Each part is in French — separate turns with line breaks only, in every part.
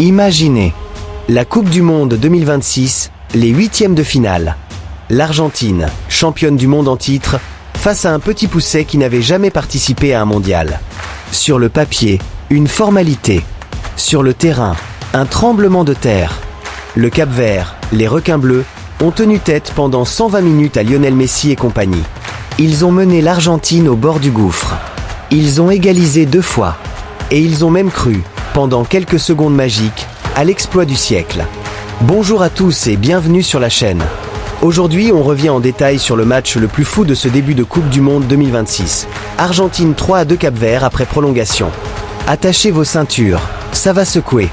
Imaginez, la Coupe du Monde 2026, les huitièmes de finale. L'Argentine, championne du monde en titre, face à un petit pousset qui n'avait jamais participé à un mondial. Sur le papier, une formalité. Sur le terrain, un tremblement de terre. Le Cap-Vert, les requins bleus, ont tenu tête pendant 120 minutes à Lionel Messi et compagnie. Ils ont mené l'Argentine au bord du gouffre. Ils ont égalisé 2 fois. Et ils ont même cru, pendant quelques secondes magiques, à l'exploit du siècle. Bonjour à tous et bienvenue sur la chaîne. Aujourd'hui, on revient en détail sur le match le plus fou de ce début de Coupe du Monde 2026. Argentine 3-2 Cap-Vert après prolongation. Attachez vos ceintures, ça va secouer.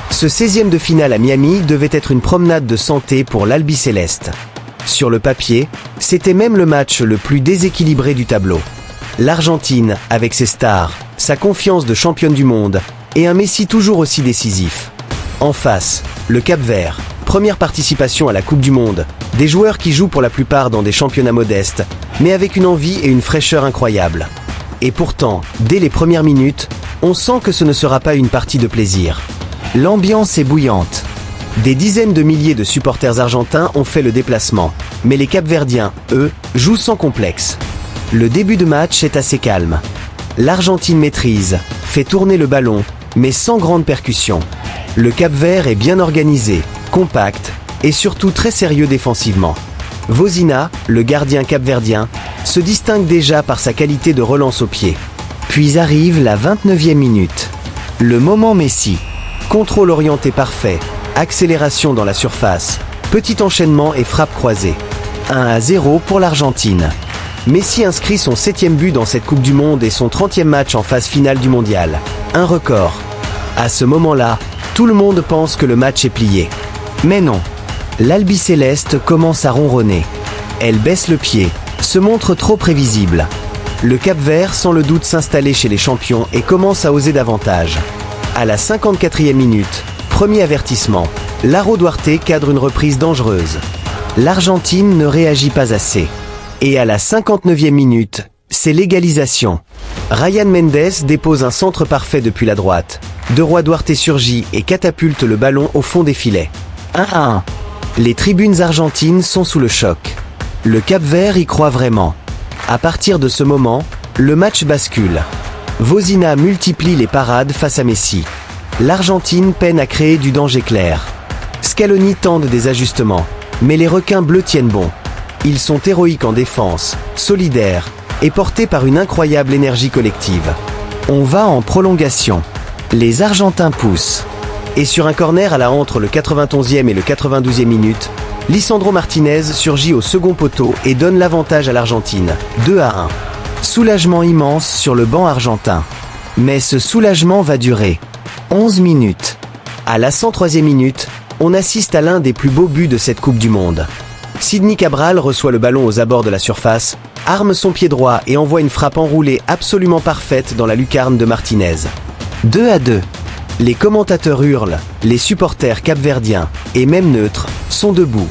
Ce 16e de finale à Miami devait être une promenade de santé pour l'Albi-Céleste. Sur le papier, c'était même le match le plus déséquilibré du tableau. L'Argentine, avec ses stars, sa confiance de championne du monde, et un Messi toujours aussi décisif. En face, le Cap-Vert, première participation à la Coupe du Monde, des joueurs qui jouent pour la plupart dans des championnats modestes, mais avec une envie et une fraîcheur incroyables. Et pourtant, dès les premières minutes, on sent que ce ne sera pas une partie de plaisir. L'ambiance est bouillante. Des dizaines de milliers de supporters argentins ont fait le déplacement, mais les Capverdiens, eux, jouent sans complexe. Le début de match est assez calme. L'Argentine maîtrise, fait tourner le ballon, mais sans grande percussion. Le Cap-Vert est bien organisé, compact, et surtout très sérieux défensivement. Vozina, le gardien capverdien, se distingue déjà par sa qualité de relance au pied. Puis arrive la 29e minute. Le moment Messi. Contrôle orienté parfait, accélération dans la surface, petit enchaînement et frappe croisée. 1-0 pour l'Argentine. Messi inscrit son 7e but dans cette Coupe du Monde et son 30e match en phase finale du mondial. Un record. À ce moment-là, tout le monde pense que le match est plié. Mais non. L'Albi-Céleste commence à ronronner. Elle baisse le pied, se montre trop prévisible. Le Cap-Vert sent le doute s'installer chez les champions et commence à oser davantage. À la 54e minute, premier avertissement, Laro Duarte cadre une reprise dangereuse. L'Argentine ne réagit pas assez. Et à la 59e minute, c'est l'égalisation. Ryan Mendes dépose un centre parfait depuis la droite. De Roi Duarte surgit et catapulte le ballon au fond des filets. 1-1. Les tribunes argentines sont sous le choc. Le Cap-Vert y croit vraiment. À partir de ce moment, le match bascule. Vozina multiplie les parades face à Messi. L'Argentine peine à créer du danger clair. Scaloni tente des ajustements, mais les requins bleus tiennent bon. Ils sont héroïques en défense, solidaires, et portés par une incroyable énergie collective. On va en prolongation. Les Argentins poussent. Et sur un corner à la entre le 91e et le 92e minute, Lisandro Martinez surgit au second poteau et donne l'avantage à l'Argentine, 2-1. Soulagement immense sur le banc argentin. Mais ce soulagement va durer 11 minutes. À la 103e minute, on assiste à l'un des plus beaux buts de cette Coupe du Monde. Sidney Cabral reçoit le ballon aux abords de la surface, arme son pied droit et envoie une frappe enroulée absolument parfaite dans la lucarne de Martinez. 2-2. Les commentateurs hurlent, les supporters capverdiens, et même neutres, sont debout.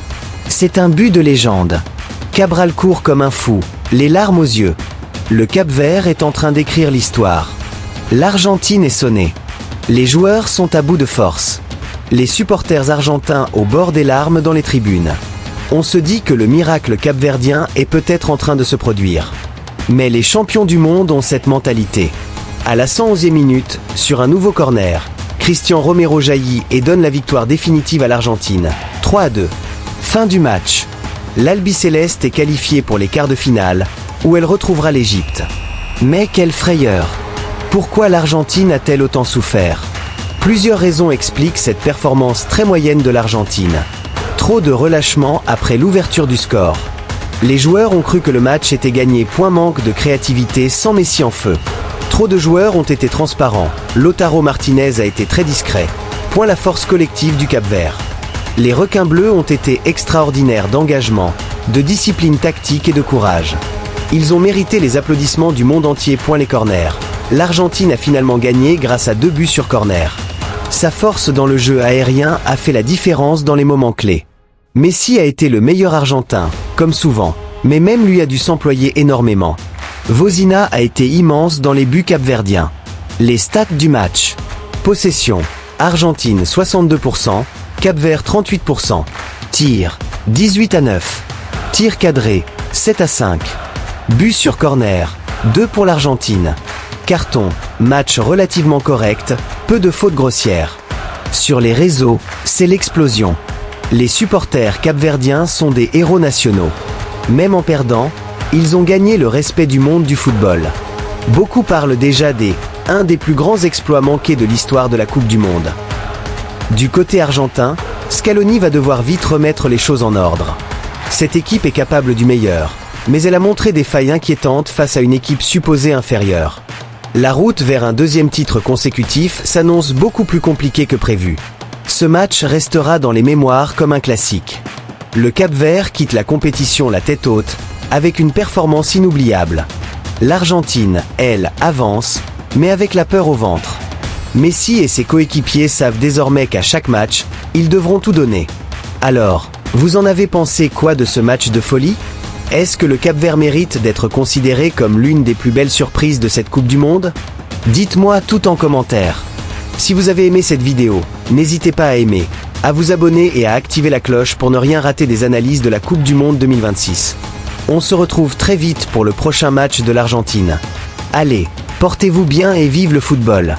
C'est un but de légende. Cabral court comme un fou, les larmes aux yeux. Le Cap-Vert est en train d'écrire l'histoire. L'Argentine est sonnée. Les joueurs sont à bout de force. Les supporters argentins au bord des larmes dans les tribunes. On se dit que le miracle capverdien est peut-être en train de se produire. Mais les champions du monde ont cette mentalité. À la 111e minute, sur un nouveau corner, Cristian Romero jaillit et donne la victoire définitive à l'Argentine. 3-2. Fin du match. L'Albi-Céleste est qualifiée pour les quarts de finale, où elle retrouvera l'Égypte. Mais quelle frayeur! Pourquoi l'Argentine a-t-elle autant souffert? Plusieurs raisons expliquent cette performance très moyenne de l'Argentine. Trop de relâchement après l'ouverture du score. Les joueurs ont cru que le match était gagné, point manque de créativité sans Messi en feu. Trop de joueurs ont été transparents, Lautaro Martinez a été très discret. Point la force collective du Cap-Vert. Les requins bleus ont été extraordinaires d'engagement, de discipline tactique et de courage. Ils ont mérité les applaudissements du monde entier. Point les corners. L'Argentine a finalement gagné grâce à 2 buts sur corner. Sa force dans le jeu aérien a fait la différence dans les moments clés. Messi a été le meilleur Argentin, comme souvent, mais même lui a dû s'employer énormément. Vozina a été immense dans les buts capverdiens. Les stats du match. Possession, Argentine 62%, Cap-Vert 38%. Tir 18-9. Tir cadré 7-5. But sur corner 2 pour l'Argentine. Carton, match relativement correct, peu de fautes grossières. Sur les réseaux, c'est l'explosion. Les supporters capverdiens sont des héros nationaux. Même en perdant, ils ont gagné le respect du monde du football. Beaucoup parlent déjà un des plus grands exploits manqués de l'histoire de la Coupe du Monde. Du côté argentin, Scaloni va devoir vite remettre les choses en ordre. Cette équipe est capable du meilleur, mais elle a montré des failles inquiétantes face à une équipe supposée inférieure. La route vers un deuxième titre consécutif s'annonce beaucoup plus compliquée que prévu. Ce match restera dans les mémoires comme un classique. Le Cap-Vert quitte la compétition la tête haute, avec une performance inoubliable. L'Argentine, elle, avance, mais avec la peur au ventre. Messi et ses coéquipiers savent désormais qu'à chaque match, ils devront tout donner. Alors, vous en avez pensé quoi de ce match de folie ? Est-ce que le Cap-Vert mérite d'être considéré comme l'une des plus belles surprises de cette Coupe du Monde ? Dites-moi tout en commentaire. Si vous avez aimé cette vidéo, n'hésitez pas à aimer, à vous abonner et à activer la cloche pour ne rien rater des analyses de la Coupe du Monde 2026. On se retrouve très vite pour le prochain match de l'Argentine. Allez, portez-vous bien et vive le football!